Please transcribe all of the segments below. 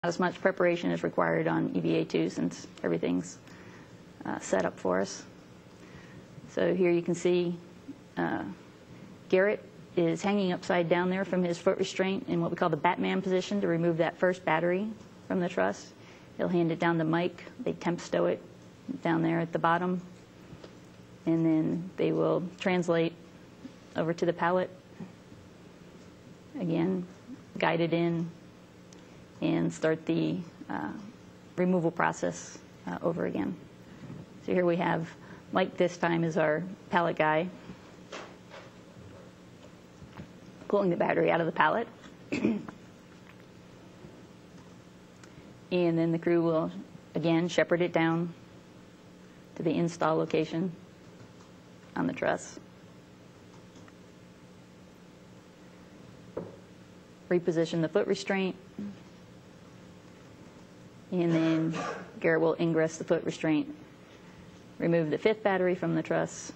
as much preparation is required on EVA2 since everything's set up for us. So here you can see Garrett is hanging upside down there from his foot restraint in what we call the Batman position to remove that first battery from the truss. He'll hand it down to Mike. They temp stow it down there at the bottom, and then they will translate over to the pallet. Again, guide it in and start the removal process over again. So here we have Mike this time is our pallet guy, pulling the battery out of the pallet. And then the crew will, again, shepherd it down to the install location on the truss. Reposition the foot restraint. And then Garrett will ingress the foot restraint. Remove the 5th battery from the truss.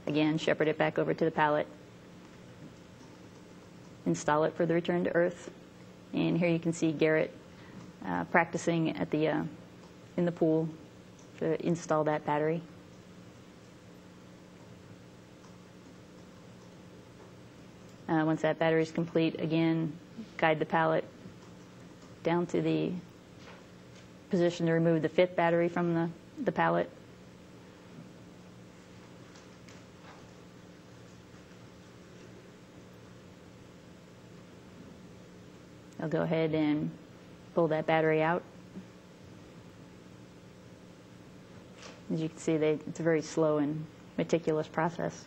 Again, shepherd it back over to the pallet. Install it for the return to earth. And here you can see Garrett practicing at the in the pool to install that battery. Once that battery is complete, again, guide the pallet down to the position to remove the 5th battery from the pallet. I'll go ahead and pull that battery out. As you can see, it's a very slow and meticulous process.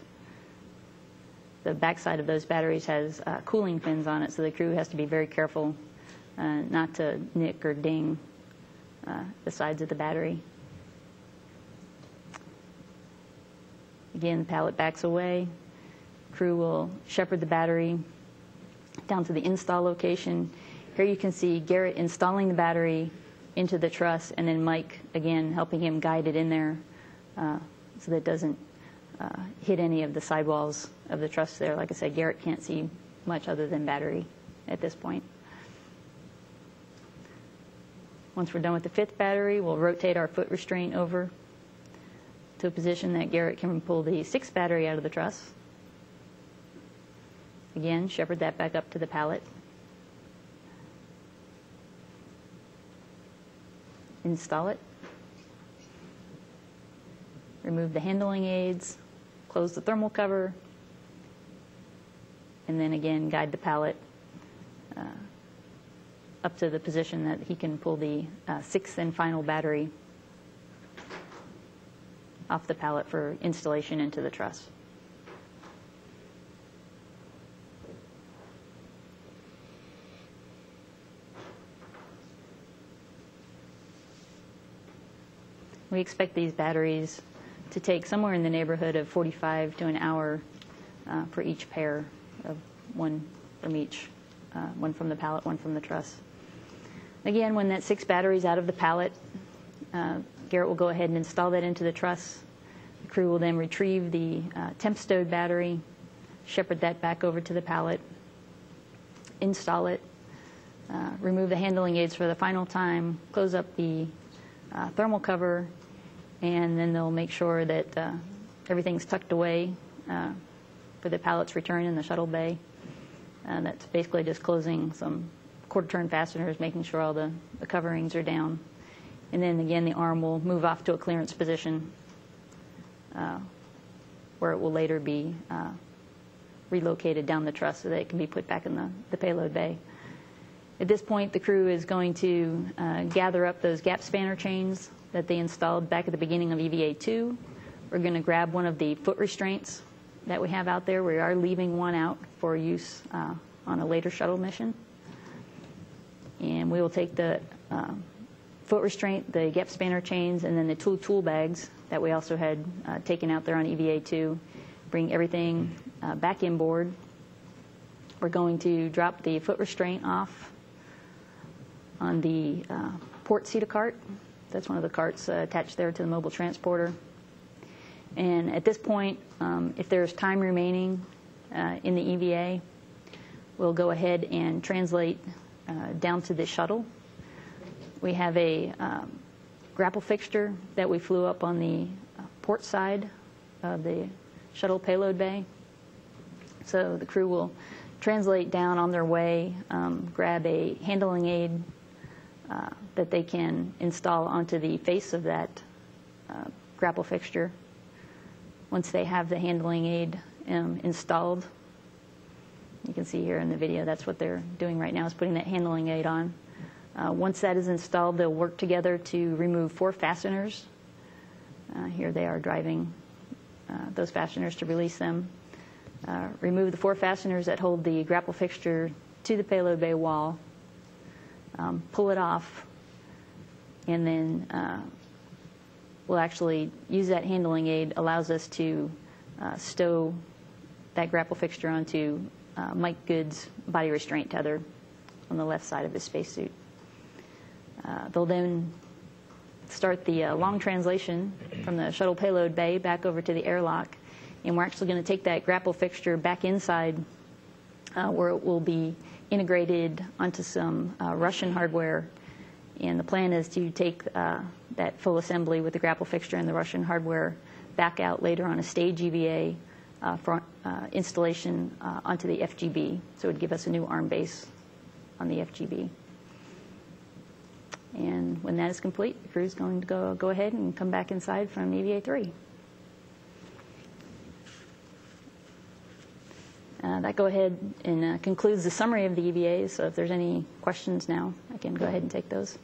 The backside of those batteries has cooling fins on it, so the crew has to be very careful not to nick or ding the sides of the battery. Again, the pallet backs away. Crew will shepherd the battery down to the install location. Here you can see Garrett installing the battery into the truss, and then Mike, again, helping him guide it in there so that it doesn't hit any of the sidewalls of the truss there. Like I said, Garrett can't see much other than battery at this point. Once we're done with the 5th battery, we'll rotate our foot restraint over to a position that Garrett can pull the 6th battery out of the truss. Again, shepherd that back up to the pallet. Install it. Remove the handling aids, close the thermal cover, and then again guide the pallet up to the position that he can pull the 6th and final battery off the pallet for installation into the truss. We expect these batteries to take somewhere in the neighborhood of 45 to an hour for each pair of one from each, one from the pallet, one from the truss. Again, when that 6 batteries out of the pallet, Garrett will go ahead and install that into the truss. The crew will then retrieve the temp stowed battery, shepherd that back over to the pallet, install it, remove the handling aids for the final time, close up the thermal cover, and then they'll make sure that everything's tucked away for the pallet's return in the shuttle bay. That's basically just closing some quarter-turn fasteners, making sure all the coverings are down. And then again, the arm will move off to a clearance position where it will later be relocated down the truss so that it can be put back in the payload bay. At this point, the crew is going to gather up those gap spanner chains that they installed back at the beginning of EVA2. We're going to grab one of the foot restraints that we have out there. We are leaving one out for use on a later shuttle mission. And we will take the foot restraint, the gap spanner chains, and then the tool bags that we also had taken out there on EVA2, bring everything back inboard. We're going to drop the foot restraint off on the port seat of cart. That's one of the carts attached there to the mobile transporter. And at this point, if there's time remaining in the EVA, we'll go ahead and translate down to the shuttle We have a grapple fixture that we flew up on the port side of the shuttle payload bay. So the crew will translate down on their way, grab a handling aid that they can install onto the face of that grapple fixture. Once they have the handling aid installed, you can see here in the video that's what they're doing right now, is putting that handling aid on. Once that is installed, they'll work together to remove 4 fasteners. Here they are driving those fasteners to release them. Remove the 4 fasteners that hold the grapple fixture to the payload bay wall, pull it off, and then we'll actually use that handling aid, allows us to stow that grapple fixture onto Mike Good's body restraint tether on the left side of the spacesuit. They'll then start the long translation from the shuttle payload bay back over to the airlock, and we're actually going to take that grapple fixture back inside where it will be integrated onto some Russian hardware. And the plan is to take that full assembly with the grapple fixture and the Russian hardware back out later on a stage EVA for installation onto the FGB. So it would give us a new arm base on the FGB. And when that is complete, the crew is going to go ahead and come back inside from Eva3. That go ahead and concludes the summary of the EVAs. So if there's any questions now, I can go ahead and take those.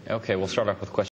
Okay, we'll start off with questions.